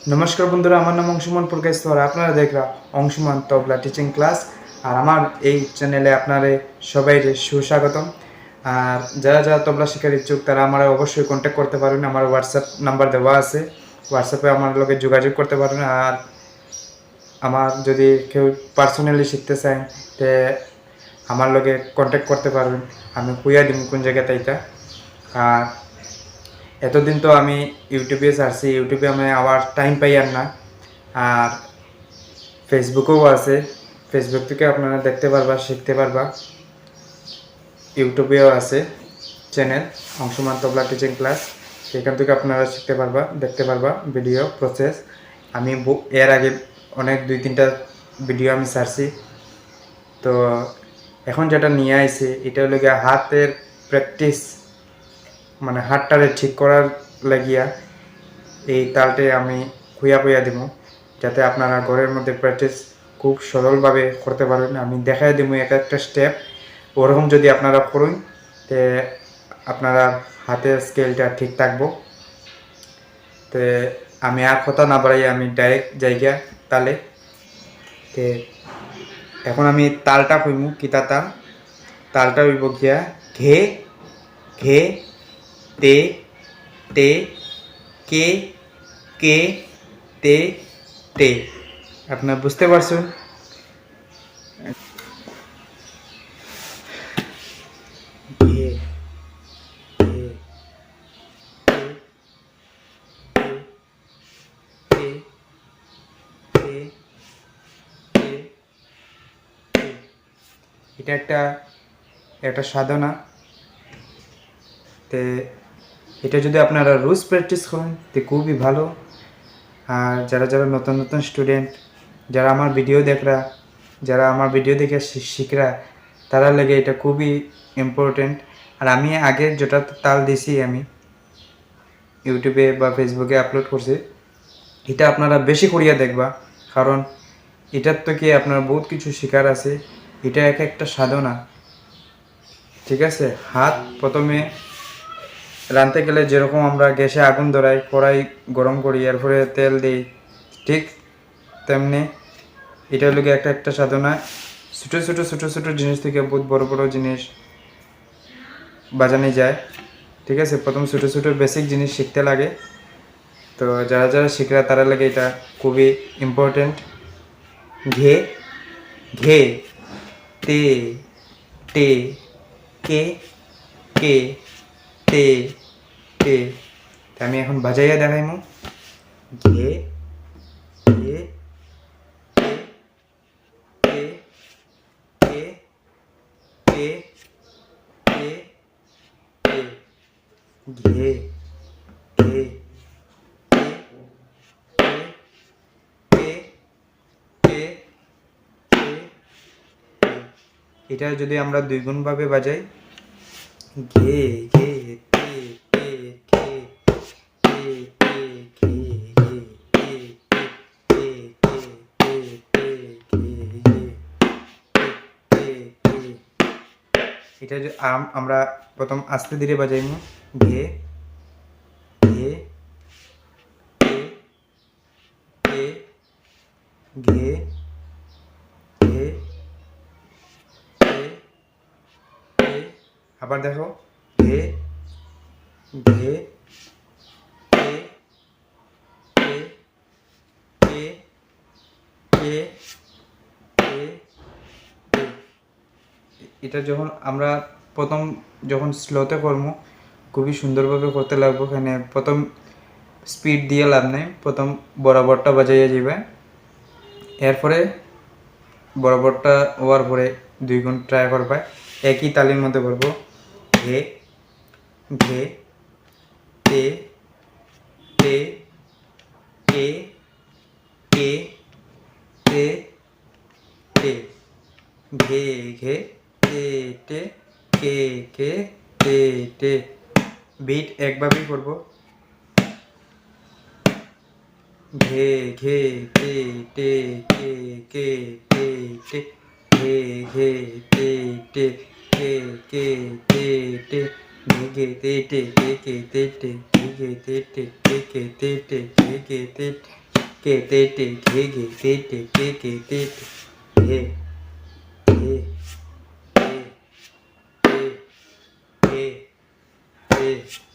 নমস্কার বন্ধুরা, আমার নাম অংশুমান প্রকাশর। আপনারা দেখরা অংশুমান তবলা টিচিং ক্লাস। আর আমার এই চ্যানেলে আপনারা সবাই সুস্বাগতম। আর যারা যারা তবলা শেখার ইচ্ছুক তারা আমার অবশ্যই কন্ট্যাক্ট করতে পারেন। আমার হোয়াটসঅ্যাপ নাম্বার দেওয়া আছে, হোয়াটসঅ্যাপে আমার লগে যোগাযোগ করতে পারেন। আর আমার যদি কেউ পার্সোনালি শিখতে চান তে আমার লগে কন্ট্যাক্ট করতে পারবেন, আমি কুইয়া দিব কোন জায়গাতে এটা। আর এতদিন তো আমি ইউটিউবে ছাড়ছি, ইউটিউবে আমি আবার টাইম পাই আর না। আর ফেসবুকেও আছে, ফেসবুক থেকে আপনারা দেখতে পারবা, শিখতে পারবা। ইউটিউবেও আছে চ্যানেল অংশুমান তবলা টিচিং ক্লাস, সেখান থেকে আপনারা শিখতে পারবা, দেখতে পারবা ভিডিও প্রসেস। আমি এর আগে অনেক 2-3টা ভিডিও আমি ছাড়ছি। তো এখন যেটা নিয়ে আইছে এটা হলো গিয়ে হাতের প্র্যাকটিস, মানে হাতটারে ঠিক করার লাগিয়া এই তালটে আমি খুইয়া খুইয়া দিব, যাতে আপনারা ঘরের মধ্যে প্র্যাকটিস খুব সরলভাবে করতে পারেন। আমি দেখাই দিব এক একটা স্টেপ, ওরকম যদি আপনারা করুন তে আপনারা হাতের স্কেলটা ঠিক থাকবো। তো আমি আর কথা না বাড়াই, আমি ডাইরেক্ট জায়গা তালে। তে এখন আমি তালটা কইমু কিতা তাল। তালটা হইব গিয়া ঘে ঘে তে তে কে কে তে তে। আপনার বুঝতে পারছেন? ঘে ঘে তে তে তে তে। এটা একটা একটা সাধনা। তে এটা যদি আপনারা রোজ প্র্যাকটিস করেন তো খুবই ভালো। আর যারা যারা নতুন নতুন স্টুডেন্ট, যারা আমার ভিডিও দেখরা, যারা আমার ভিডিও দেখে শিখরা, তারা লাগে এটা খুবই ইম্পর্টেন্ট। আর আমি আগে যেটা তাল দিছি আমি ইউটিউবে বা ফেসবুকে আপলোড করছি, এটা আপনারা বেশি করিয়া দেখবা, কারণ এটার থেকে আপনার বহুত কিছু শেখার আছে। এটা এক একটা সাধনা, ঠিক আছে? হাত প্রথমে রাঁধতে গেলে যেরকম আমরা গ্যাসে আগুন ধরাই, কড়াই গরম করি, এরপরে তেল দিই, ঠিক তেমনি এটা হলো একটা একটা সাধনা। ছোটো ছোটো ছোটো ছোটো জিনিস থেকে বহুত বড় বড় জিনিস বাজানো যায়, ঠিক আছে? প্রথম ছোটো ছোটো বেসিক জিনিস শিখতে লাগে। তো যারা যারা শিখরা তারা লাগে এটা খুবই ইম্পর্টেন্ট। ঘে ঘে তে টে কে কে তে তে। আমি এখন বাজাইয়া দেখাইমু। ঘে ঘে তে তে তে তে তে তে। ঘে ঘে এটা যদি আমরা 2 গুণ ভাবে বাজাই, ঘে ঘে তে তে ঘে তে তে ঘে ঘে তে তে তে তে ঘে ঘে তে তে। এটা যে আমরা প্রথম আস্তে ধীরে বাজাইমু। ঘে ঘে তে তে ঘে ঘে তে তে। আবার দেখো, ঘে ঘে তে তে তে তে তে তে। এটা যখন আমরা প্রথম যখন স্লোতে করবো খুবই সুন্দরভাবে করতে লাগবো। এখানে প্রথম স্পিড দিয়ে লাভ নেই, প্রথম বরাবরটা বাজাইয়া যাবে, এরপরে বরাবরটা হওয়ার পরে 2 গুণ ট্রাই করবা। একই তালির মধ্যে করবো। ঘে ঘে তে তে তে তে তে তে। ঘে ঘে তে তে কে কে তে তে। বিট একভাবেই করবো। ঘে ঘে তে তে কে কে তে তে। ঘে ঘে তে তে কে কে তে তে। ঘে ঘে তে তে কে কে তে তে। ঘে ঘে তে তে কে কে তে তে। ঘে ঘে তে কে তে টে ঘে ঘে তে টে কে কে তে টে ঘে ঘে ঘে ঘে ঘে ঘে